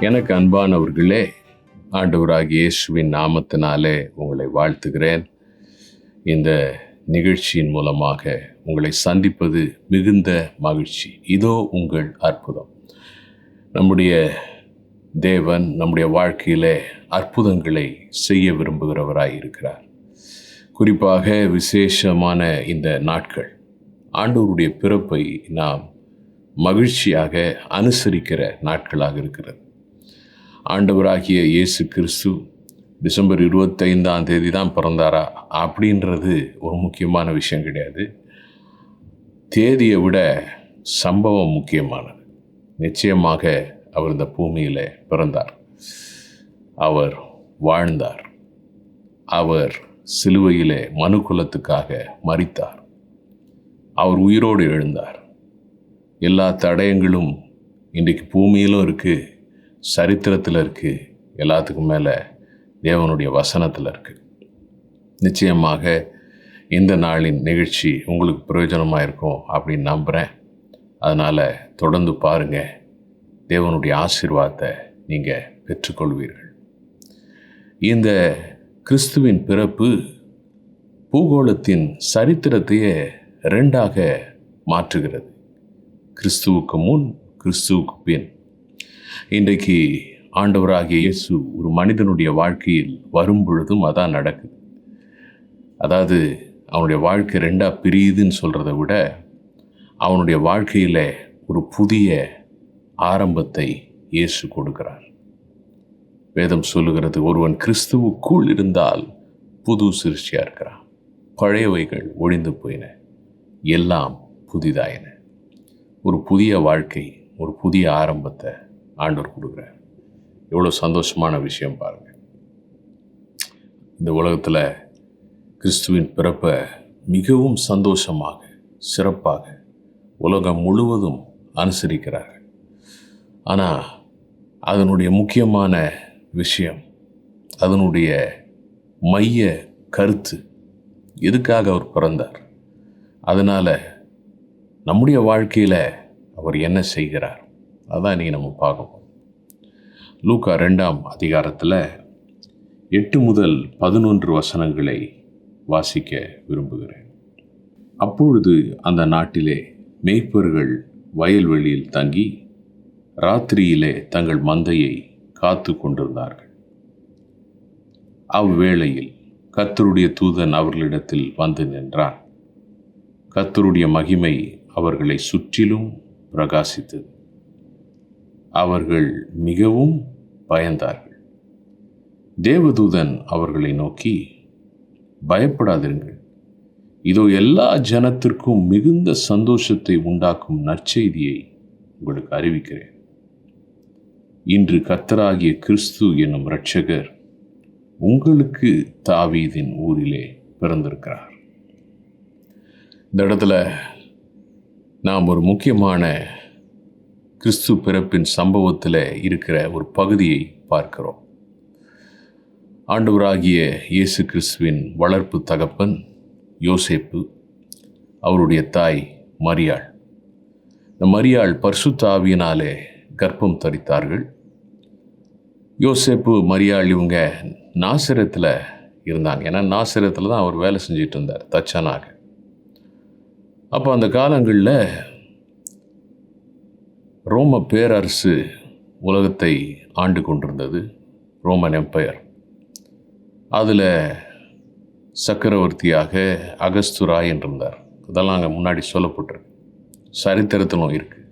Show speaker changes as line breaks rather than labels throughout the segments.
எனக்கு அன்பானவர்களே, ஆண்டவராகிய இயேசுவின் நாமத்தினாலே உங்களை வாழ்த்துகிறேன். இந்த நிகழ்ச்சியின் மூலமாக உங்களை சந்திப்பது மிகுந்த மகிழ்ச்சி. இதோ உங்கள் அற்புதம். நம்முடைய தேவன் நம்முடைய வாழ்க்கையிலே அற்புதங்களை செய்ய விரும்புகிறவராய் இருக்கிறார். குறிப்பாக விசேஷமான இந்த நாட்கள், ஆண்டவருடைய பிறப்பை நாம் மகிழ்ச்சியாக அனுசரிக்கிற நாட்களாக இருக்கிறது. ஆண்டவராகிய இயேசு கிறிஸ்து டிசம்பர் 25 தான் பிறந்தாரா அப்படின்றது ஒரு முக்கியமான விஷயம் கிடையாது. தேதியை விட சம்பவம் முக்கியமானது. நிச்சயமாக அவர் இந்த பூமியில் பிறந்தார், அவர் வாழ்ந்தார், அவர் சிலுவையிலே மனுக்குலத்துக்காக மரித்தார், அவர் உயிரோடு எழுந்தார். எல்லா தடயங்களும் இன்றைக்கு பூமியிலும் இருக்குது, சரித்திரத்தில் இருக்குது, எல்லாத்துக்கும் மேலே தேவனுடைய வசனத்தில் இருக்குது. நிச்சயமாக இந்த நாளின் நிகழ்ச்சி உங்களுக்கு பிரயோஜனமாக இருக்கும் அப்படின்னு நம்புகிறேன். அதனால் தொடர்ந்து பாருங்கள், தேவனுடைய ஆசீர்வாதத்தை நீங்கள் பெற்றுக்கொள்வீர்கள். இந்த கிறிஸ்துவின் பிறப்பு பூகோளத்தின் சரித்திரத்தையே ரெண்டாக மாற்றுகிறது. கிறிஸ்துவுக்கு முன், கிறிஸ்துவுக்கு பின். இன்றைக்கு ஆண்டவராகிய இயேசு ஒரு மனிதனுடைய வாழ்க்கையில் வரும் பொழுதும் அதான் நடக்குது. அதாவது அவனுடைய வாழ்க்கை ரெண்டாக பிரியுதுன்னு சொல்கிறத விட அவனுடைய வாழ்க்கையில் ஒரு புதிய ஆரம்பத்தை இயேசு கொடுக்கிறார். வேதம் சொல்லுகிறது, ஒருவன் கிறிஸ்துவுக்குள் இருந்தால் புது சிருஷ்டியாக இருக்கிறான், பழையவைகள் ஒழிந்து போயின, எல்லாம் புதிதாயின. ஒரு புதிய வாழ்க்கை, ஒரு புதிய ஆரம்பத்தை ஆண்டவர் கொடுக்குறார். எவ்வளோ சந்தோஷமான விஷயம் பாருங்கள். இந்த உலகத்தில் கிறிஸ்துவின் பிறப்பை மிகவும் சந்தோஷமாக, சிறப்பாக உலகம் முழுவதும் அனுசரிக்கிறார்கள். ஆனால் அதனுடைய முக்கியமான விஷயம், அதனுடைய மைய கருத்து, எதுக்காக அவர் பிறந்தார், அதனால் நம்முடைய வாழ்க்கையில் அவர் என்ன செய்கிறார், அதான் இன்றைக்கி நம்ம பார்க்கணும். லூக்கா 2ஆம் அதிகாரத்தில் 8 முதல் 11 வசனங்களை வாசிக்க விரும்புகிறேன். அப்பொழுது அந்த நாட்டிலே மேய்ப்பர்கள் வயல்வெளியில் தங்கி ராத்திரியிலே தங்கள் மந்தையை காத்து கொண்டிருந்தார்கள். அவ்வேளையில் கர்த்தருடைய தூதன் அவர்களிடத்தில் வந்து நின்றான். கர்த்தருடைய மகிமை அவர்களை சுற்றிலும் பிரகாசித்தது. அவர்கள் மிகவும் பயந்தார்கள். தேவதூதன் அவர்களை நோக்கி, பயப்படாதிருங்கள், இதோ எல்லா ஜனத்திற்கும் மிகுந்த சந்தோஷத்தை உண்டாக்கும் நற்செய்தியை உங்களுக்கு அறிவிக்கிறேன். இன்று கர்த்தராகிய கிறிஸ்து என்னும் இரட்சகர் உங்களுக்கு தாவீதின் ஊரிலே பிறந்திருக்கிறார். இந்த இடத்துல நாம் ஒரு முக்கியமான கிறிஸ்து பிறப்பின் சம்பவத்தில் இருக்கிற ஒரு பகுதியை பார்க்கிறோம். ஆண்டவராகிய இயேசு கிறிஸ்துவின் வளர்ப்பு தகப்பன் யோசேப்பு, அவருடைய தாய் மரியாள். இந்த மரியாள் பரிசுத்த ஆவியினாலே கர்ப்பம் தரித்தார்கள். யோசேப்பு, மரியாள் இவங்க நாசரத்தில் இருந்தாங்க. ஏன்னா நாசரத்தில் தான் அவர் வேலை செஞ்சிட்டு இருந்தார், தச்சனாக. அப்போ அந்த காலங்களில் ரோம பேரரசு உலகத்தை ஆண்டு கொண்டிருந்தது, ரோமன் எம்பையர். அதில் சக்கரவர்த்தியாக அகஸ்துராய் என்றிருந்தார். இதெல்லாம் அங்கே முன்னாடி சொல்லப்பட்டிருக்கு, சரித்திரத்திலும் இருக்குது.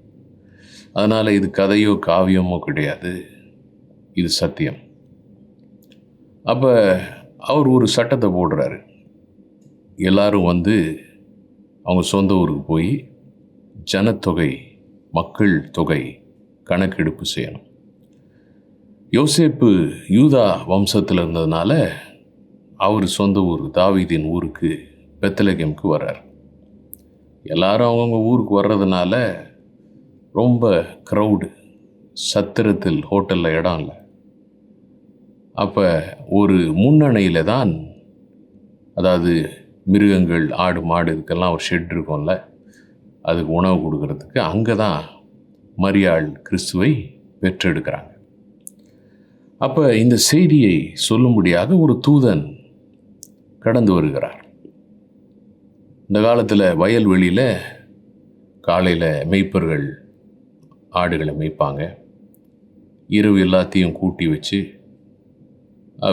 அதனால் இது கதையோ காவியமோ கிடையாது, இது சத்தியம். அப்போ அவர் ஒரு சட்டத்தை போடுறாரு. எல்லாரும் வந்து அவங்க சொந்த ஊருக்கு போய் ஜனத்தொகை, மக்கள் தொகை கணக்கெடுப்பு செய்யணும். யோசேப்பு யூதா வம்சத்தில் இருந்ததுனால அவர் சொந்த ஊர் தாவீதின் ஊருக்கு பெத்லகேமுக்கு வர்றார். எல்லாரும் அவங்கவுங்க ஊருக்கு வர்றதுனால ரொம்ப க்ரௌடு, சத்திரத்தில் ஹோட்டலில் இடம் இல்லை. அப்போ ஒரு முன்னணையில் தான், அதாவது மிருகங்கள், ஆடு மாடு இதுக்கெல்லாம் ஒரு ஷெட் இருக்கும்ல, அதுக்கு உணவு கொடுக்கறதுக்கு அங்கே தான் மரியாள் கிறிஸ்துவை பெற்றெடுக்கிறாங்க. அப்போ இந்த செய்தியை சொல்லும்படியாக ஒரு தூதன் கடந்து வருகிறார். இந்த காலத்தில் வயல்வெளியில் காலையில் மேய்ப்பர்கள் ஆடுகளை மேய்ப்பாங்க. இரவு எல்லாத்தையும் கூட்டி வச்சு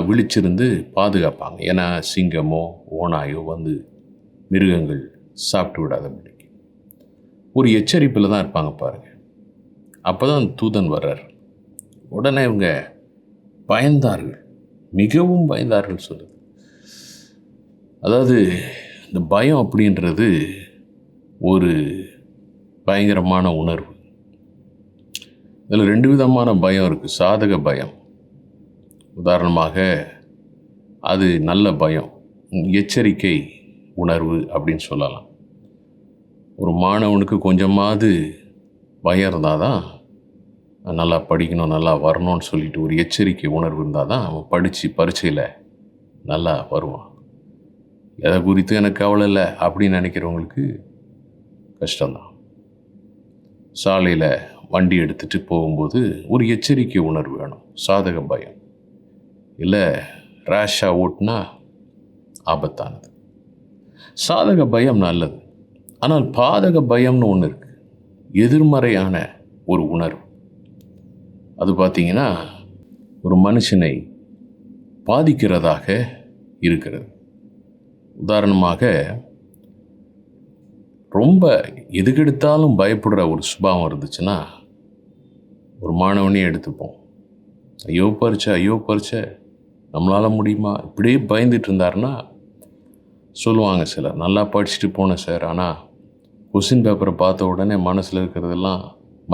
விழிச்சிருந்து பாதுகாப்பாங்க. ஏன்னா சிங்கமோ ஓனாயோ வந்து மிருகங்கள் சாப்பிட்டு விடாதபடிக்கு ஒரு எச்சரிப்பில் தான் இருப்பாங்க பாருங்கள். அப்போ தான் தூதன் வர்றார். உடனே இவங்க பயந்தார்கள், மிகவும் பயந்தார்கள் சொல்லுது. அதாவது இந்த பயம் அப்படின்றது ஒரு பயங்கரமான உணர்வு. இதில் 2 விதமான பயம் இருக்குது. சாதக பயம், உதாரணமாக அது நல்ல பயம், எச்சரிக்கை உணர்வு அப்படின்னு சொல்லலாம். ஒரு மாணவனுக்கு கொஞ்சமாவது பயம் இருந்தால் தான் நல்லா படிக்கணும், நல்லா வரணும்னு சொல்லிட்டு ஒரு எச்சரிக்கை உணர்வு இருந்தால் தான் அவன் படித்து பரீட்சையில் நல்லா வருவான். எதை குறித்து எனக்கு கவலை இல்லை அப்படின்னு நினைக்கிறவங்களுக்கு கஷ்டம்தான். சாலையில் வண்டி எடுத்துகிட்டு போகும்போது ஒரு எச்சரிக்கை உணர்வு வேணும், சாதக பயம். இல்லை ரேஷாக ஓட்டினா ஆபத்தானது. சாதக பயம் நல்லது. ஆனால் பாதக பயம்னு ஒன்று இருக்குது, எதிர்மறையான ஒரு உணர்வு. அது பார்த்திங்கன்னா ஒரு மனுஷனை பாதிக்கிறதாக இருக்கிறது. உதாரணமாக ரொம்ப எதுக்கெடுத்தாலும் பயப்படுற ஒரு சுபாவம் இருந்துச்சுன்னா, ஒரு மாணவனே எடுத்துப்போம். ஐயோ பரீட்சை நம்மளால் முடியுமா இப்படியே பயந்துட்டு இருந்தாருன்னா சொல்லுவாங்க சிலர், நல்லா படிச்சுட்டு போனேன் சார், ஆனால் கொஸ்டின் பேப்பரை பார்த்த உடனே மனசில் இருக்கிறதெல்லாம்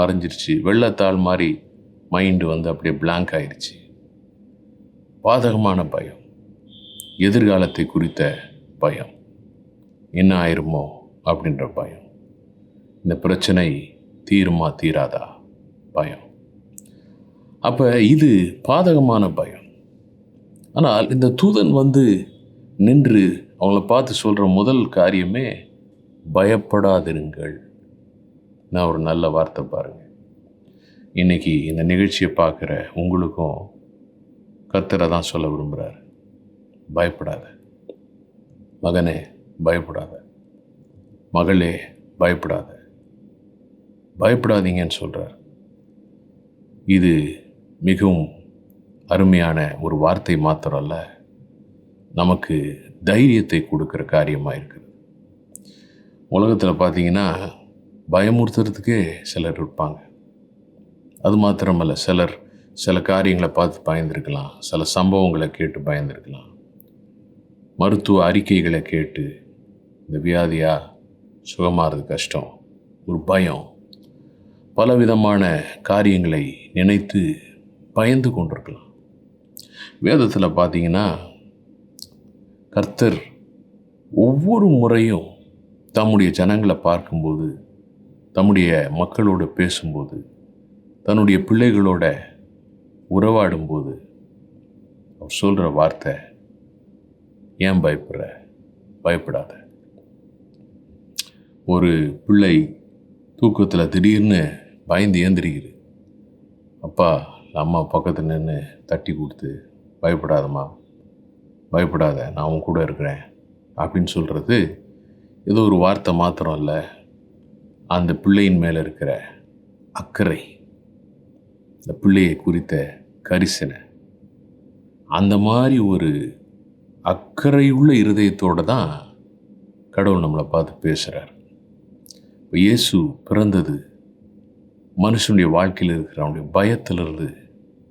மறைஞ்சிருச்சு, வெள்ளத்தாள் மாதிரி மைண்டு வந்து அப்படியே பிளாங்க் ஆயிடுச்சு. பாதகமான பயம், எதிர்காலத்தை குறித்த பயம், என்ன ஆயிருமோ அப்படின்ற பயம், இந்த பிரச்சனை தீருமா தீராதா பயம். அப்போ இது பாதகமான பயம். ஆனால் இந்த தூதன் வந்து நின்று அவங்கள பார்த்து சொல்கிற முதல் காரியமே பயப்படாதிருங்கள். நான் ஒரு நல்ல வார்த்தை பாருங்கள். இன்றைக்கி இந்த நிகழ்ச்சியை பார்க்குற உங்களுக்கும் கர்த்தரை தான் சொல்ல விரும்புகிறார். பயப்படாத மகனே, பயப்படாத மகளே, பயப்படாதீங்கன்னு சொல்கிறார். இது மிகவும் அருமையான ஒரு வார்த்தை மாத்திரம் அல்ல, நமக்கு தைரியத்தை கொடுக்குற காரியமாக இருக்குது. உலகத்தில் பார்த்திங்கன்னா பயமுறுத்துறதுக்கே சிலர் இருப்பாங்க. அது மாத்திரமல்ல, சிலர் சில காரியங்களை பார்த்து பயந்துருக்கலாம், சில சம்பவங்களை கேட்டு பயந்துருக்கலாம், மருத்துவ அறிக்கைகளை கேட்டு இந்த வியாதியாக சுகமாகிறது கஷ்டம், ஒரு பயம், பலவிதமான காரியங்களை நினைத்து பயந்து கொண்டிருக்கலாம். வேதத்தில் பார்த்தீங்கன்னா கர்த்தர் ஒவ்வொரு முறையும் தம்முடைய ஜனங்களை பார்க்கும்போது, தம்முடைய மக்களோடு பேசும்போது, தன்னுடைய பிள்ளைகளோட உறவாடும்போது அவர் சொல்கிற வார்த்தை, ஏன் பயப்படாத. ஒரு பிள்ளை தூக்கத்தில் திடீர்னு பயந்து ஏந்திரிக்குது, அப்பா அம்மா பக்கத்தில் நின்று தட்டி கொடுத்து, பயப்படாத நான் உன் கூட இருக்கிறேன் அப்படின்னு சொல்கிறது ஏதோ ஒரு வார்த்தை மாத்திரம் இல்லை, அந்த பிள்ளையின் மேலே இருக்கிற அக்கறை, இந்த பிள்ளையை குறித்த கரிசனை, அந்த மாதிரி ஒரு அக்கறையுள்ள இருதயத்தோடு தான் கடவுள் நம்மளை பார்த்து பேசுகிறார். இப்போ இயேசு பிறந்தது மனுஷனுடைய வாழ்க்கையில் இருக்கிற அவனுடைய பயத்திலிருந்து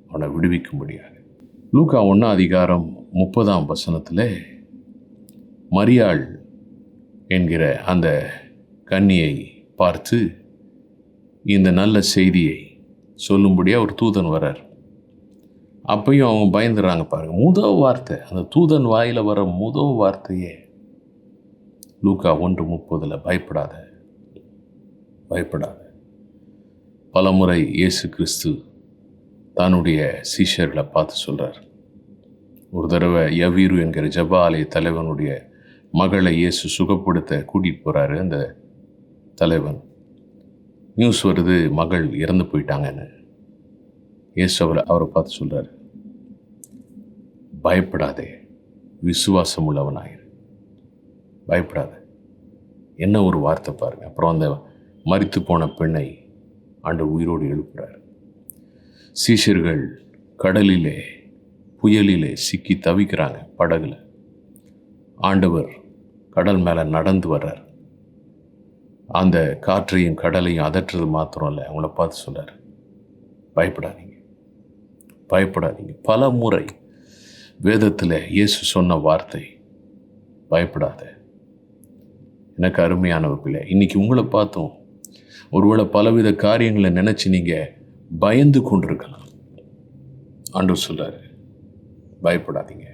அவனை விடுவிக்கும்படியாக. லூக்கா 1:30 மரியாள் என்கிற அந்த கன்னியை பார்த்து இந்த நல்ல செய்தியை சொல்லும்படியாக ஒரு தூதன் வர்றார். அப்பையும் அவங்க பயந்துடுறாங்க பாருங்கள். முதல் வார்த்தை, அந்த தூதன் வாயில் வர முதல் வார்த்தையே லூக்கா 1:30 பயப்படாத. பலமுறை இயேசு கிறிஸ்து தன்னுடைய சீஷர்களை பார்த்து சொல்கிறார். ஒரு தடவை யவீரு என்கிற ஜெப ஆலய தலைவனுடைய மகளை இயேசு சுகப்படுத்த கூட்டிகிட்டு போகிறாரு. அந்த தலைவன் நியூஸ் வருது, மகள் இறந்து போயிட்டாங்கன்னு. இயேசு அவரை பார்த்து சொல்கிறார், பயப்படாதே, விசுவாசம் உள்ளவனாயிரு. பயப்படாத. என்ன ஒரு வார்த்தை பாருங்க. அப்புறம் அந்த மரித்து போன பெண்ணை ஆண்டவர் உயிரோடு எழுப்புறார். சீஷர்கள் கடலிலே புயலிலே சிக்கி தவிக்கிறாங்க படகுல. ஆண்டவர் கடல் மேலே நடந்து வர்றார். அந்த காற்றையும் கடலையும் அதட்டுறது மாத்திரம் இல்லை, அவங்கள பார்த்து சொல்றார், பயப்படாதீங்க, பயப்படாதீங்க. பல முறை வேதத்தில் இயேசு சொன்ன வார்த்தை பயப்படாத. எனக்கு அருமையானவர்களே, இன்னைக்கு உங்களை பார்த்தோம் ஒருவேளை பலவித காரியங்களை நினச்சி நீங்கள் பயந்து கொண்டிருக்கலாம். ஆண்டவர் சொல்றாரு, பயப்படாதீங்க.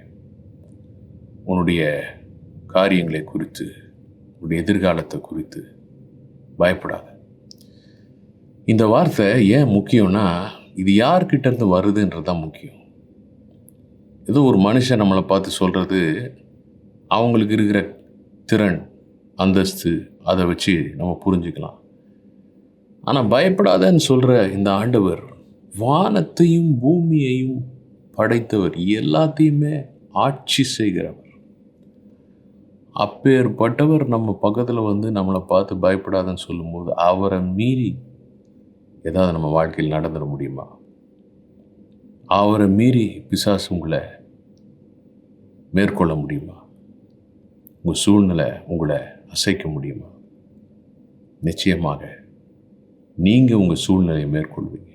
உன்னுடைய காரியங்களை குறித்து, உன்னுடைய எதிர்காலத்தை குறித்து பயப்படாத. இந்த வார்த்தை ஏன் முக்கியம்னா, இது யார்கிட்ட இருந்து வருதுன்றது தான் முக்கியம். ஏதோ ஒரு மனுஷன் நம்மளை பார்த்து சொல்கிறது, அவங்களுக்கு இருக்கிற திறன், அந்தஸ்து, அதை வச்சு நம்ம புரிஞ்சுக்கலாம். ஆனால் பயப்படாதன்னு சொல்கிற இந்த ஆண்டவர் வானத்தையும் பூமியையும் படைத்தவர், எல்லாத்தையுமே ஆட்சி செய்கிறவர். அப்பேற்பட்டவர் நம்ம பக்கத்தில் வந்து நம்மளை பார்த்து பயப்படாதன்னு சொல்லும்போது, அவரை மீறி ஏதாவது நம்ம வாழ்க்கையில் நடந்துட முடியுமா? அவரை மீறி பிசாசு உங்களை மேற்கொள்ள முடியுமா? உங்கள் சூழ்நிலை உங்களை அசைக்க முடியுமா? நிச்சயமாக நீங்கள் உங்கள் சூழ்நிலையை மேற்கொள்வீங்க.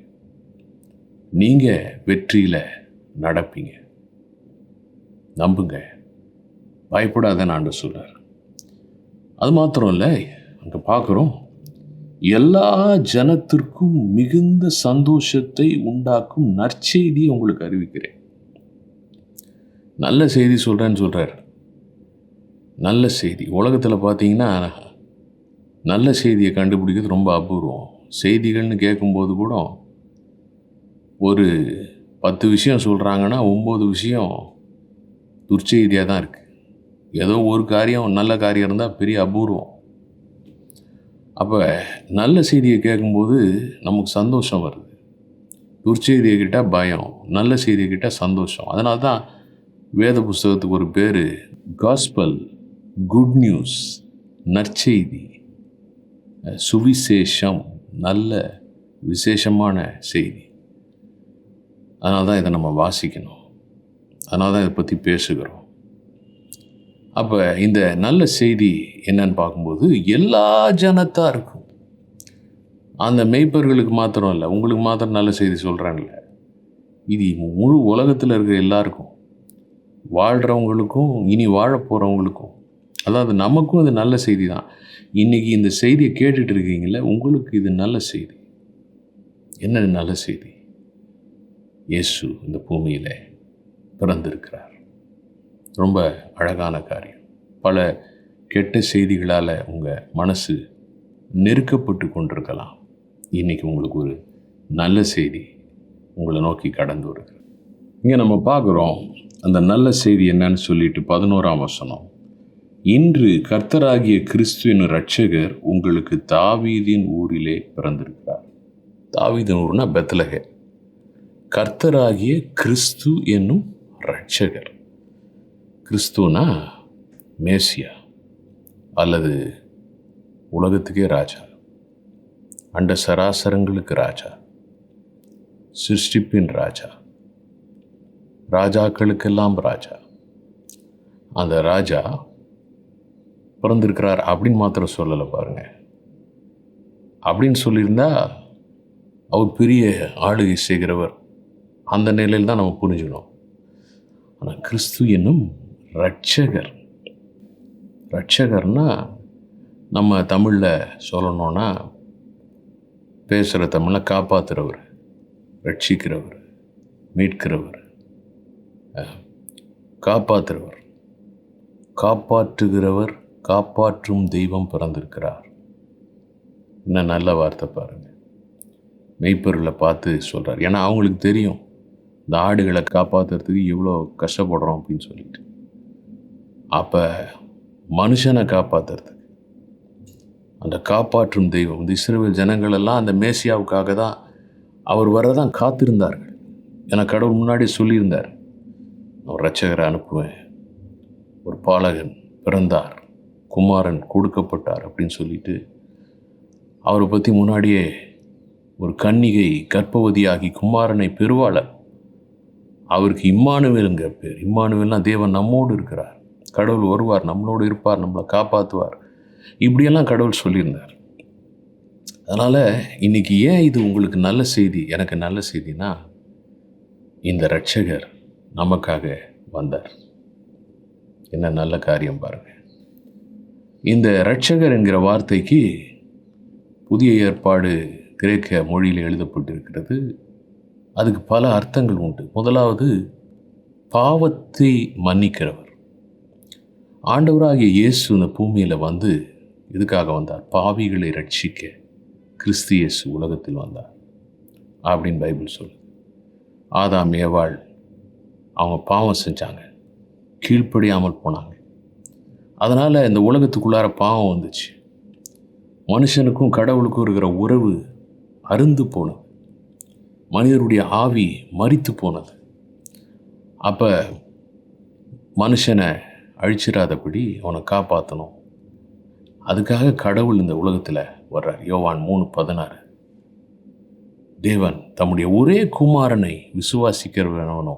நீங்கள் வெற்றியில் நடப்பீங்க. நம்புங்க, பயப்படாதன்னு ஆண்டவர் சொல்றார். அது மாத்திரம் இல்லை, அங்கே பார்க்குறோம், எல்லா ஜனத்திற்கும் மிகுந்த சந்தோஷத்தை உண்டாக்கும் நற்செய்தியை உங்களுக்கு அறிவிக்கிறேன். நல்ல செய்தி சொல்கிறேன்னு சொல்கிறார். நல்ல செய்தி. உலகத்தில் பார்த்தீங்கன்னா நல்ல செய்தியை கண்டுபிடிக்கிறது ரொம்ப அபூர்வம். செய்திகள்னு கேட்கும்போது கூட ஒரு 10 விஷயம் சொல்கிறாங்கன்னா 9 விஷயம் துர்ச்செய்தியாக தான் இருக்குது. ஏதோ ஒரு காரியம் நல்ல காரியம் இருந்தால் பெரிய அபூர்வம். அப்போ நல்ல செய்தியை கேட்கும்போது நமக்கு சந்தோஷம் வருது. துர்ச்செய்தியை கிட்டால் பயம், நல்ல செய்தியை கிட்டால் சந்தோஷம். அதனால தான் வேத புஸ்தகத்துக்கு ஒரு பேர் காஸ்பல், குட் நியூஸ், நற்செய்தி, சுவிசேஷம், நல்ல விசேஷமான செய்தி. அதனால தான் இதை நம்ம வாசிக்கணும். அதனால தான் இதை பற்றி பேசுகிறோம். அப்போ இந்த நல்ல செய்தி என்னன்னு பார்க்கும்போது எல்லா ஜனத்தாக இருக்கும். அந்த மெய்ப்பர்களுக்கு மாத்திரம் இல்லை, உங்களுக்கு மாத்திரம் நல்ல செய்தி சொல்கிறாங்கல்ல, இது முழு உலகத்தில் இருக்கிற எல்லாருக்கும், வாழ்கிறவங்களுக்கும் இனி வாழ போகிறவங்களுக்கும். அதாவது நமக்கும் இது நல்ல செய்தி தான். இன்றைக்கி இந்த செய்தியை கேட்டுட்டு இருக்கீங்களே, உங்களுக்கு இது நல்ல செய்தி. என்ன நல்ல செய்தி? இயேசு இந்த பூமியில் பிறந்திருக்கிறார். ரொம்ப அழகான காரியம். பல கெட்ட செய்திகளால் உங்கள் மனசு நெருக்கப்பட்டு கொண்டிருக்கலாம். இன்றைக்கி உங்களுக்கு ஒரு நல்ல செய்தி உங்களை நோக்கி கடந்து வருகிறது. இங்கே நம்ம பார்க்குறோம் அந்த நல்ல செய்தி என்னன்னு சொல்லிட்டு 11ஆம் வசனம், இன்று கர்த்தராகிய கிறிஸ்து என்னும் இரட்சகர் உங்களுக்கு தாவீதின் ஊரிலே பிறந்திருக்கிறார். தாவீதின் ஊர்னா பெத்லகேம். கர்த்தராகிய கிறிஸ்து என்னும் இரட்சகர். கிறிஸ்துனா மேசியா அல்லது உலகத்துக்கே ராஜா, அண்ட சராசரங்களுக்கு ராஜா, சிருஷ்டிப்பின் ராஜா, ராஜாக்களுக்கெல்லாம் ராஜா. அந்த ராஜா பிறந்திருக்கிறார் அப்படின்னு மாத்திரம் சொல்லலை பாருங்க. அப்படின்னு சொல்லியிருந்தா அவர் பெரிய ஆளுகை செய்கிறவர், அந்த நிலையில் தான் நம்ம புரிஞ்சுக்கணும். ஆனால் கிறிஸ்து என்னும் இரட்சகர். இரட்சகர்னா நம்ம தமிழில் சொல்லணுன்னா, பேசுகிற தமிழில் காப்பாற்றுறவர், ரட்சிக்கிறவர், மீட்கிறவர், காப்பாற்றுறவர், காப்பாற்றுகிறவர், காப்பாற்றும் தெய்வம் பிறந்திருக்கிறார். என்ன நல்ல வார்த்தை பாருங்கள். மெய்ப்பொருளை பார்த்து சொல்கிறார். ஏன்னா அவங்களுக்கு தெரியும் இந்த ஆடுகளை காப்பாற்றுறதுக்கு எவ்வளோ கஷ்டப்படுறோம் அப்படின்னு சொல்லிட்டு. அப்போ மனுஷனை காப்பாற்றுறதுக்கு அந்த காப்பாற்றும் தெய்வம், இந்த இஸ்ரவேல் ஜனங்களெல்லாம் அந்த மேசியாவுக்காக தான் அவர் வரதான் காத்திருந்தார்கள். ஏன்னா கடவுள் முன்னாடி சொல்லியிருந்தார், நான் இரட்சகரை அனுப்புவேன், ஒரு பாலகன் பிறந்தார், குமாரன் கொடுக்கப்பட்டார் அப்படின்னு சொல்லிட்டு அவரை பற்றி முன்னாடியே ஒரு கன்னிகை கர்ப்பவதியாகி குமாரனை பெறுவாள, அவருக்கு இம்மானுவேலுங்கிற பேர். இம்மானுவேல்னா தேவன் நம்மோடு இருக்கிறார், கடவுள் வருவார், நம்மளோடு இருப்பார், நம்மளை காப்பாற்றுவார், இப்படியெல்லாம் கடவுள் சொல்லியிருந்தார். அதனால் இன்றைக்கி ஏன் இது உங்களுக்கு நல்ல செய்தி, எனக்கு நல்ல செய்தினா, இந்த இரட்சகர் நமக்காக வந்தார். என்ன நல்ல காரியம் பாருங்கள். இந்த இரட்சகர் என்கிற வார்த்தைக்கு புதிய ஏற்பாடு கிரேக்க மொழியில் எழுதப்பட்டிருக்கிறது. அதுக்கு பல அர்த்தங்கள் உண்டு. முதலாவது, பாவத்தை மன்னிக்கிறவர். ஆண்டவராகிய இயேசு இந்த பூமியில் வந்து இதுக்காக வந்தார், பாவிகளை ரட்சிக்க கிறிஸ்து இயேசு உலகத்தில் வந்தார் அப்படின்னு பைபிள் சொல்லுது. ஆதாம் ஏவாள் அவங்க பாவம் செஞ்சாங்க, கீழ்ப்படியாமல் போனாங்க. அதனால் இந்த உலகத்துக்குள்ளார பாவம் வந்துச்சு. மனுஷனுக்கும் கடவுளுக்கும் இருக்கிற உறவு அருந்து போனது, மனிதருடைய ஆவி மரித்து போனது. அப்போ மனுஷனை அழிச்சிடாதபடி அவனை காப்பாற்றணும், அதுக்காக கடவுள் இந்த உலகத்தில் வர்றார். யோவான் 3:16, தேவன் தம்முடைய ஒரே குமாரனை விசுவாசிக்கிறவனோ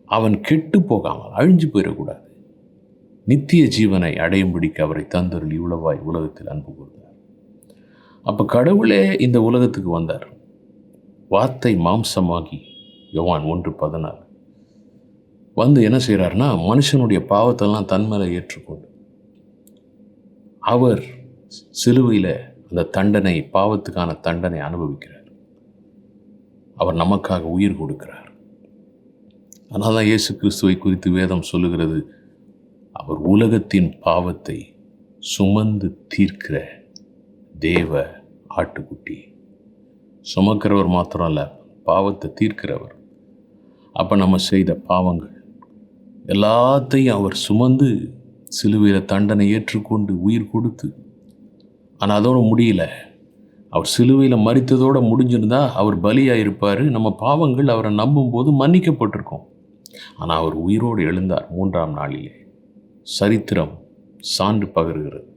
அவன் கெட்டு போகாமல் அழிஞ்சு போயிடக்கூடாது, நித்திய ஜீவனை அடையும்படிக்கு அவரை தந்தருள் இவ்வளவாய் உலகத்தில் அன்பு கூர்ந்தார். அப்போ கடவுளே இந்த உலகத்துக்கு வந்தார், வார்த்தை மாம்சமாகி, யோவான் 1:14 வந்து என்ன செய்கிறார்னா, மனுஷனுடைய பாவத்தெல்லாம் தன்மேலே ஏற்றுக்கொண்டு அவர் சிலுவையில் அந்த தண்டனை, பாவத்துக்கான தண்டனை அனுபவிக்கிறார். அவர் நமக்காக உயிர் கொடுக்கிறார். அதனால தான் இயேசு கிறிஸ்துவை குறித்து வேதம் சொல்லுகிறது, அவர் உலகத்தின் பாவத்தை சுமந்து தீர்க்கிற தேவ ஆட்டுக்குட்டி. சுமக்கிறவர் மாத்திரம் அல்ல, பாவத்தை தீர்க்கிறவர். அப்போ நம்ம செய்த பாவங்கள் எல்லாத்தையும் அவர் சுமந்து சிலுவையில் தண்டனை ஏற்றுக்கொண்டு உயிர் கொடுத்து, ஆனால் அதோடு முடியல. அவர் சிலுவையில் மரித்ததோடு முடிஞ்சிருந்தா அவர் பலியாக இருப்பார், நம்ம பாவங்கள் அவரை நம்பும்போது மன்னிக்கப்பட்டிருக்கோம். ஆனால் அவர் உயிரோடு எழுந்தார் 3ஆம் நாளிலே. சரித்திரம் சான்று பகருகிறது.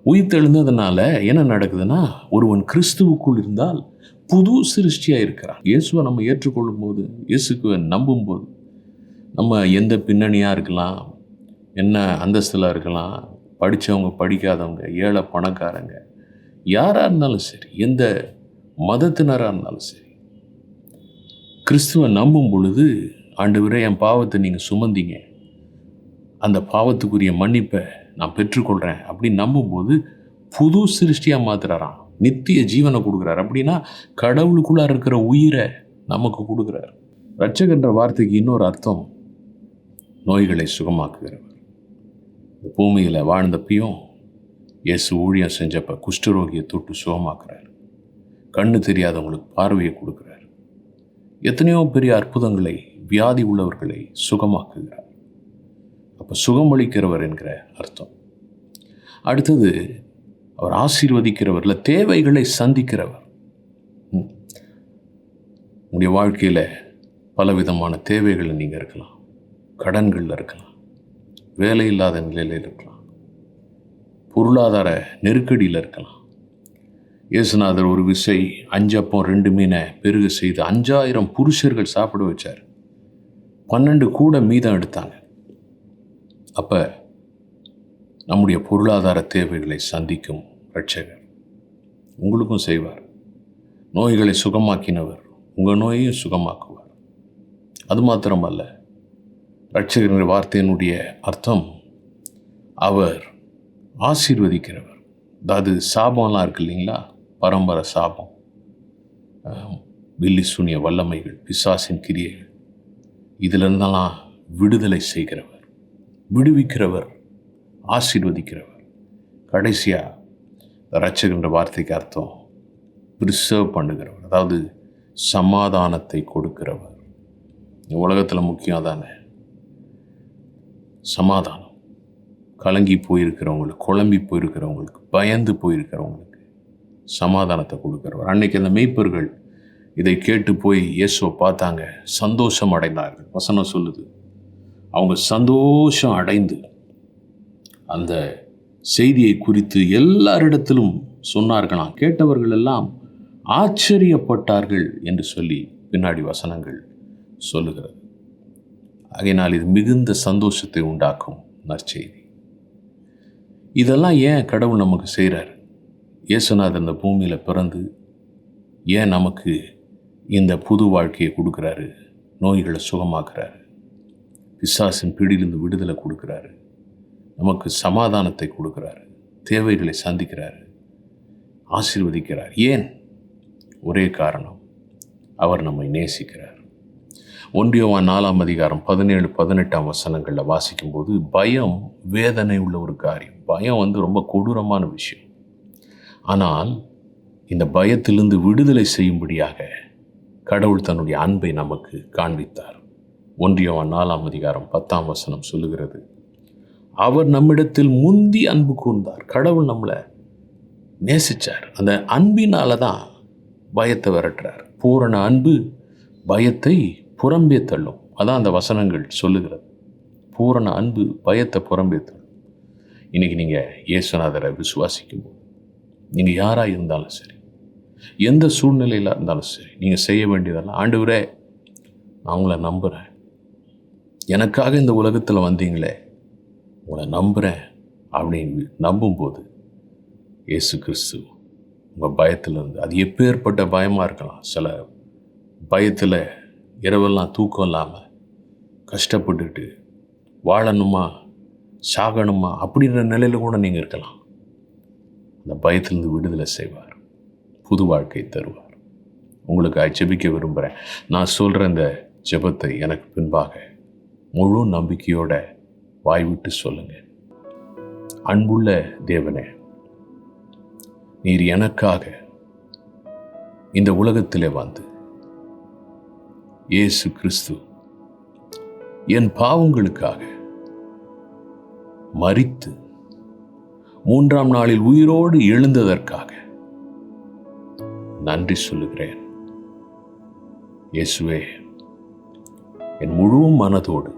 உயிர்த்தெழுந்ததுனால என்ன நடக்குதுன்னா, ஒருவன் கிறிஸ்துவுக்குள் இருந்தால் புது சிருஷ்டியாக இருக்கிறான். இயேசுவை நம்ம ஏற்றுக்கொள்ளும் போது, இயேசுவை நம்பும்போது, நம்ம எந்த பின்னணியாக இருக்கலாம், என்ன அந்தஸ்தில் இருக்கலாம், படித்தவங்க படிக்காதவங்க, ஏழை பணக்காரங்க, யாராக இருந்தாலும் சரி, எந்த மதத்தினராக இருந்தாலும் சரி, கிறிஸ்துவை நம்பும் பொழுது, ஆண்டவரே என் பாவத்தை நீங்கள் சுமந்தீங்க, அந்த பாவத்துக்குரிய மன்னிப்பை நான் பெற்றுக்கொள்கிறேன் அப்படின்னு நம்பும்போது புது சிருஷ்டியாக மாற்றுறாராம், நித்திய ஜீவனை கொடுக்குறார். அப்படின்னா கடவுளுக்குள்ளார இருக்கிற உயிரை நமக்கு கொடுக்குறார். இரட்சகன்ற வார்த்தைக்கு இன்னொரு அர்த்தம், நோய்களை சுகமாக்குகிறவர். இந்த பூமியில் வாழ்ந்தப்பையும் இயேசு ஊழியம் செஞ்சப்போ குஷ்டரோகியை தொட்டு சுகமாக்குறார், கண்ணு தெரியாதவங்களுக்கு பார்வையை கொடுக்குறார், எத்தனையோ பெரிய அற்புதங்களை, வியாதி உள்ளவர்களை சுகமாக்குகிறார். அப்போ சுகமளிக்கிறவர் என்கிற அர்த்தம். அடுத்தது, அவர் ஆசீர்வதிக்கிறவர், இல்லை தேவைகளை சந்திக்கிறவர். உங்களுடைய வாழ்க்கையில் பலவிதமான தேவைகளில் நீங்கள் இருக்கலாம், கடன்களில் இருக்கலாம், வேலை இல்லாத நிலையில் இருக்கலாம், பொருளாதார நெருக்கடியில் இருக்கலாம். இயேசுநாதர் ஒரு விசை 5 அப்பம் 2 மீனை பெருக செய்து 5000 புருஷர்கள் சாப்பிட வச்சார். 12 கூட மீதம் எடுத்தாங்க. அப்போ நம்முடைய பொருளாதார தேவைகளை சந்திக்கும் இரட்சகர் உங்களுக்கும் செய்வார். நோய்களை சுகமாக்கினவர் உங்கள் நோயையும் சுகமாக்குவார். அது மாத்திரமல்ல, இரட்சகர் வார்த்தையினுடைய அர்த்தம் அவர் ஆசீர்வதிக்கிறவர். அதாவது சாபம்லாம் இருக்கு இல்லைங்களா, பரம்பரை சாபம், வில்லி சூனிய வல்லமைகள், பிசாசின் கிரியைகள், இதிலிருந்தெல்லாம் விடுதலை செய்கிறவர், விடுவிக்கிறவர், ஆசீர்வதிக்கிறவர். கடைசியாக இரட்சகன்ற வார்த்தைக்கு அர்த்தம் ப்ரிசர்வ் பண்ணுகிறவர், அதாவது சமாதானத்தை கொடுக்கிறவர். உலகத்தில் முக்கியம் தானே சமாதானம். கலங்கி போயிருக்கிறவங்களுக்கு, குழம்பி போயிருக்கிறவங்களுக்கு, பயந்து போயிருக்கிறவங்களுக்கு சமாதானத்தை கொடுக்கிறவர். அன்னைக்கு அந்த மேய்ப்பர்கள் இதை கேட்டு போய் இயேசுவை பார்த்தாங்க, சந்தோஷம் அடைந்தார்கள். வசனம் சொல்லுது, அவங்க சந்தோஷம் அடைந்து அந்த செய்தியை குறித்து எல்லாரிடத்திலும் சொன்னார்களாம். கேட்டவர்கள் எல்லாம் ஆச்சரியப்பட்டார்கள் என்று சொல்லி பின்னாடி வசனங்கள் சொல்லுகிறது. ஆகையினால் இது மிகுந்த சந்தோஷத்தை உண்டாக்கும் நற்செய்தி. இதெல்லாம் ஏன் கடவுள் நமக்கு செய்கிறார்? இயேசுநாதர் இந்த பூமியில் பிறந்து ஏன் நமக்கு இந்த புது வாழ்க்கையை கொடுக்குறாரு? நோய்களை சுகமாக்குறாரு, பிசாசின் பிடியிலிருந்து விடுதலை கொடுக்குறாரு, நமக்கு சமாதானத்தை கொடுக்குறாரு, தேவைகளை சந்திக்கிறாரு, ஆசீர்வதிக்கிறார். ஏன்? ஒரே காரணம், அவர் நம்மை நேசிக்கிறார். 1 யோவான் 4 அதிகாரம் 17-18 வசனங்களில் வாசிக்கும்போது பயம் வேதனை உள்ள ஒரு காரியம். பயம் ரொம்ப கொடூரமான விஷயம். ஆனால் இந்த பயத்திலிருந்து விடுதலை செய்யும்படியாக கடவுள் தன்னுடைய அன்பை நமக்கு காண்பித்தார். 1 யோவான் 4 அதிகாரம் 10 வசனம் சொல்லுகிறது, அவர் நம்மிடத்தில் முந்தி அன்பு கூர்ந்தார். கடவுள் நம்மளை நேசித்தார். அந்த அன்பினால தான் பயத்தை விரட்டுறார். பூரண அன்பு பயத்தை புறம்பே தள்ளும். அதான் அந்த வசனங்கள் சொல்லுகிறது. பூரண அன்பு பயத்தை புறம்பே தள்ளும். இன்றைக்கி நீங்கள் இயேசுநாதரை விசுவாசிக்கும்போது, நீங்கள் யாராக இருந்தாலும் சரி, எந்த சூழ்நிலையில் இருந்தாலும் சரி, நீங்கள் செய்ய வேண்டியதெல்லாம், ஆண்டவரே நான் உங்களை நம்புகிறேன், எனக்காக இந்த உலகத்தில் வந்தீங்களே, உங்களை நம்புகிறேன் அப்படின்னு நம்பும்போது இயேசு கிறிஸ்து உங்கள் பயத்திலிருந்து, அது எப்பேற்பட்ட பயமாக இருக்கலாம், சில பயத்தில் இரவெல்லாம் தூக்கம் இல்லாமல் கஷ்டப்பட்டுட்டு வாழணுமா சாகணுமா அப்படின்ற நிலையில் கூட நீங்கள் இருக்கலாம். அந்த பயத்திலிருந்து விடுதலை செய்வார், புது வாழ்க்கை தருவார். உங்களுக்கு ஜெபிக்க விரும்புகிறேன். நான் சொல்கிற இந்த ஜெபத்தை எனக்கு பின்பாக முழு நம்பிக்கையோட வாய்விட்டு சொல்லுங்கள். அன்புள்ள தேவனே, நீர் எனக்காக இந்த உலகத்திலே வந்து இயேசு கிறிஸ்து என் பாவங்களுக்காக மரித்து 3ஆம் நாளில் உயிரோடு எழுந்ததற்காக நன்றி சொல்லுகிறேன். இயேசுவே, என் முழு மனதோடு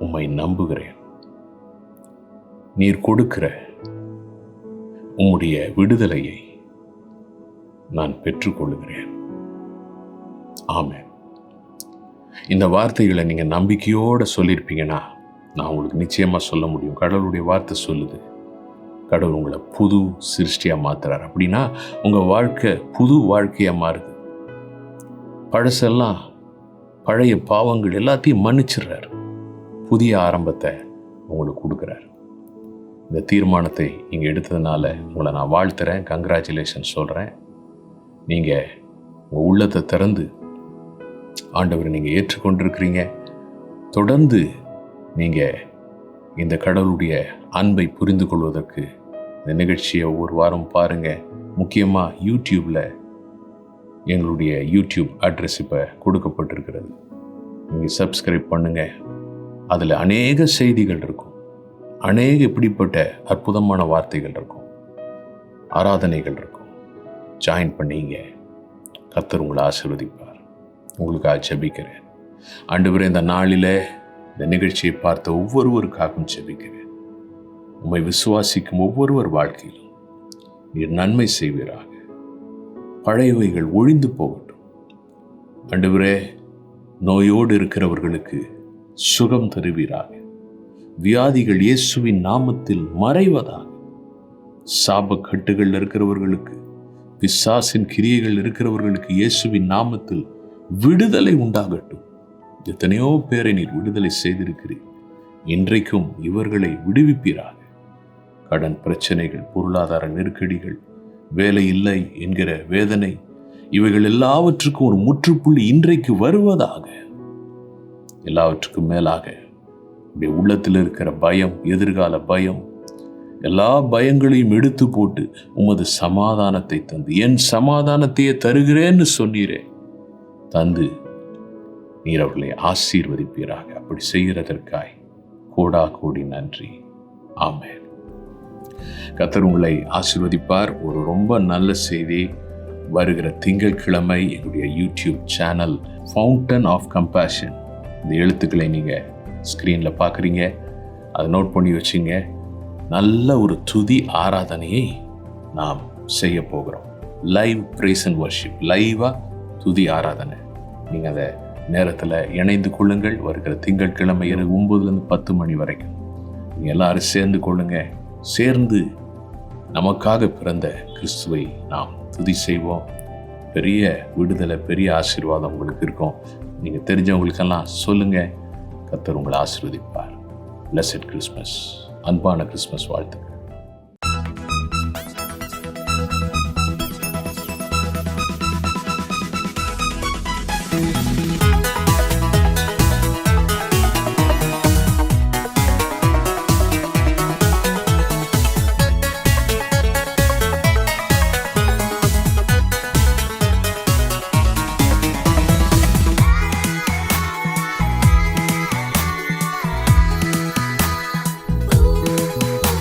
உம்மை நம்புகிறேன். நீர் கொடுக்கிற உம்முடைய விடுதலையை நான் பெற்றுக்கொள்ளுகிறேன். ஆமென். இந்த வார்த்தைகளை நீங்கள் நம்பிக்கையோடு சொல்லியிருப்பீங்கன்னா நான் உங்களுக்கு நிச்சயமாக சொல்ல முடியும். கடவுளுடைய வார்த்தை சொல்லுது, கடவுள் உங்களை புது சிருஷ்டியாக மாற்றுறார். அப்படின்னா உங்கள் வாழ்க்கை புது வாழ்க்கையாக மாறுது. பழசெல்லாம், பழைய பாவங்கள் எல்லாத்தையும் மன்னிச்சிடுறார். புதிய ஆரம்பத்தை உங்களுக்கு கொடுக்குறார். இந்த தீர்மானத்தை நீங்கள் எடுத்ததுனால உங்களை நான் வாழ்த்துறேன், கங்க்ராச்சுலேஷன் சொல்கிறேன். நீங்கள் உங்கள் உள்ளத்தை திறந்து ஆண்டவரை நீங்கள் ஏற்றுக்கொண்டிருக்கிறீங்க. தொடர்ந்து நீங்கள் இந்த கடவுளுடைய அன்பை புரிந்து கொள்வதற்கு இந்த நிகழ்ச்சியை ஒவ்வொரு வாரம் பாருங்கள். முக்கியமாக யூடியூப்பில் எங்களுடைய யூடியூப் அட்ரஸ் இப்போ கொடுக்கப்பட்டிருக்கிறது. நீங்கள் சப்ஸ்கிரைப் பண்ணுங்கள். அதில் அநேக செய்திகள் இருக்கும், அநேக இப்படிப்பட்ட அற்புதமான வார்த்தைகள் இருக்கும், ஆராதனைகள் இருக்கும். ஜாயின் பண்ணிங்க. கர்த்தர் உங்களை ஆசீர்வதிப்பார். உங்களுக்காக ஜெபிக்கிறேன். ஆண்டவரே, இந்த நாளில் இந்த நிகழ்ச்சியை பார்த்த ஒவ்வொருவருக்காகவும் ஜெபிக்கிறேன். உம்மை விசுவாசிக்கும் ஒவ்வொருவர் வாழ்க்கையிலும் நீர் நன்மை செய்வீராக. பழையவைகள் ஒழிந்து போகட்டும். ஆண்டவரே, நோயோடு இருக்கிறவர்களுக்கு சுகம் தருவீராக. வியாதிகள் இயேசுவின் நாமத்தில் மறைவதாக. சாபக்கட்டுகள் இருக்கிறவர்களுக்கு, பிசாசின் கிரியைகள் இருக்கிறவர்களுக்கு இயேசுவின் நாமத்தில் விடுதலை உண்டாகட்டும். எத்தனையோ பேரை நீர் விடுதலை செய்திருக்கிறீர். இன்றைக்கும் இவர்களை விடுவிப்பீராக. கடன் பிரச்சனைகள், பொருளாதார நெருக்கடிகள், வேலை இல்லை என்கிற வேதனை, இவைகள் எல்லாவற்றுக்கும் ஒரு முற்றுப்புள்ளி இன்றைக்கு வருவதாக. எல்லாவற்றுக்கும் மேலாக உடைய உள்ளத்தில் இருக்கிற பயம், எதிர்கால பயம், எல்லா பயங்களையும் எடுத்து போட்டு உமது சமாதானத்தை தந்து, என் சமாதானத்தையே தருகிறேன்னு சொன்னீரே, தந்து நீர் அவர்களை ஆசீர்வதிப்பீராக. அப்படி செய்கிறதற்காய் கோடா கோடி நன்றி. ஆமென். கர்த்தர் உங்களை ஆசீர்வதிப்பார். ஒரு ரொம்ப நல்ல செய்தி வருகிற திங்கட்கிழமை எங்களுடைய YouTube channel Fountain of Compassion, இந்த எழுத்துக்களை நீங்கள் ஸ்க்ரீனில் பார்க்குறீங்க, அதை நோட் பண்ணி வச்சுங்க. நல்ல ஒரு துதி ஆராதனையை நாம் செய்ய போகிறோம். லைவ் ப்ரைஸ் அண்ட் வர்ஷிப், லைவாக துதி ஆராதனை. நீங்கள் அதை நேரத்தில் இணைந்து கொள்ளுங்கள். வருகிற திங்கட்கிழமை இரவு 9லேருந்து 10 மணி வரைக்கும் நீங்கள் எல்லாரும் சேர்ந்து கொள்ளுங்க. சேர்ந்து நமக்காக பிறந்த கிறிஸ்துவை நாம் துதி செய்வோம். பெரிய விடுதலை, பெரிய ஆசீர்வாதம் உங்களுக்கு இருக்கும். நீங்கள் தெரிஞ்சவங்களுக்கெல்லாம் சொல்லுங்கள். கர்த்தர் உங்களை ஆசீர்வதிப்பார். Blessed Christmas. அன்பான கிறிஸ்மஸ் வாழ்த்துக்கள்.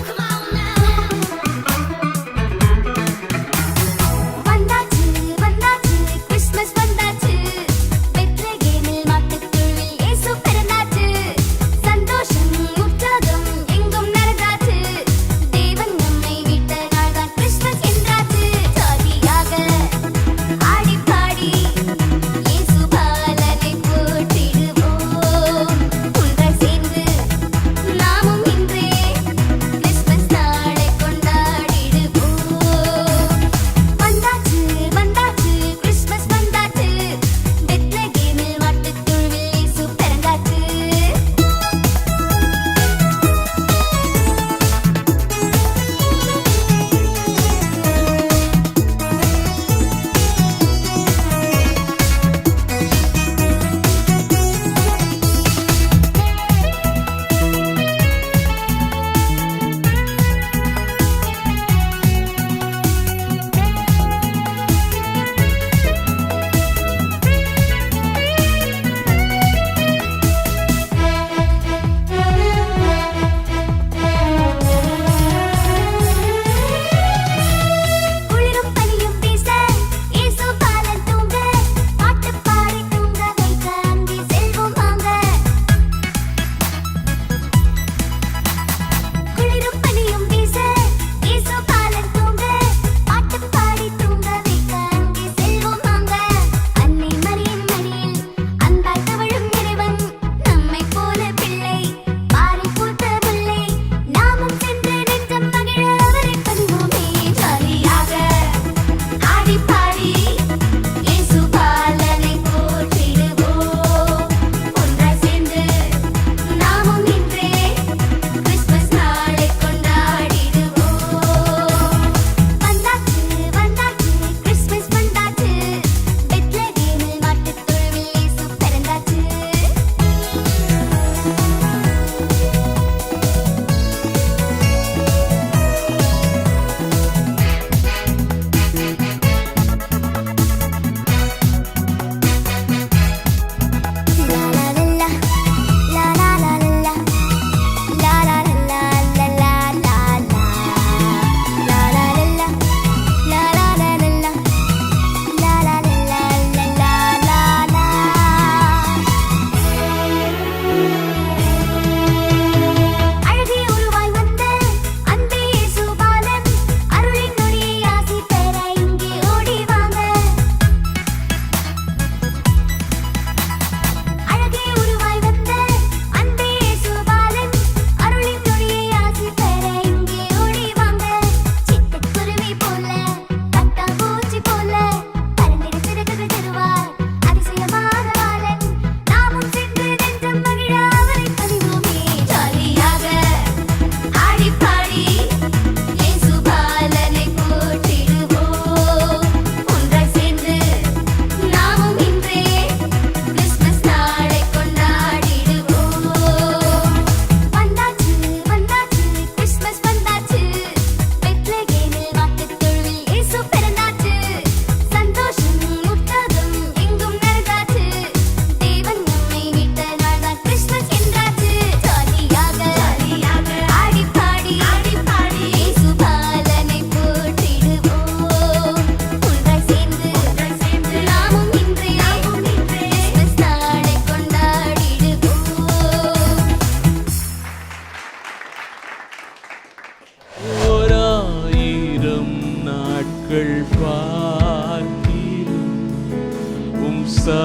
Come on.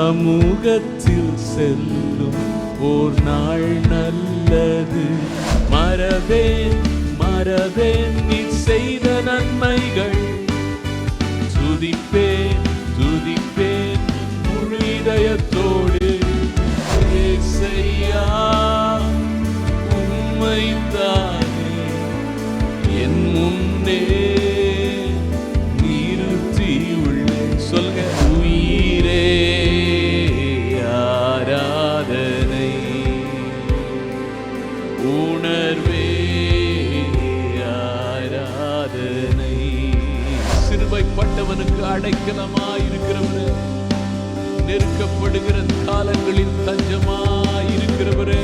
சமூகத்தில் செல்லும் ஓர் நாள் நல்லது. மறவேன் மறவேன் நீ செய்த நன்மைகள். துதிப்பேன் துதிப்பேன் முழு இதயத்தோடு. ஏசையா உம்மைத்தானே என் முன்னே நிறுத்தியுள்ளேன். சொல்லுங்க. உயிரே ஆராதனை, உணர்வே ஆராதனை. சிறுமைப்பட்டவனுக்கு அடைக்கலமாயிருக்கிறவரே, நெருக்கப்படுகிற காலங்களில் தஞ்சமாயிருக்கிறவரே,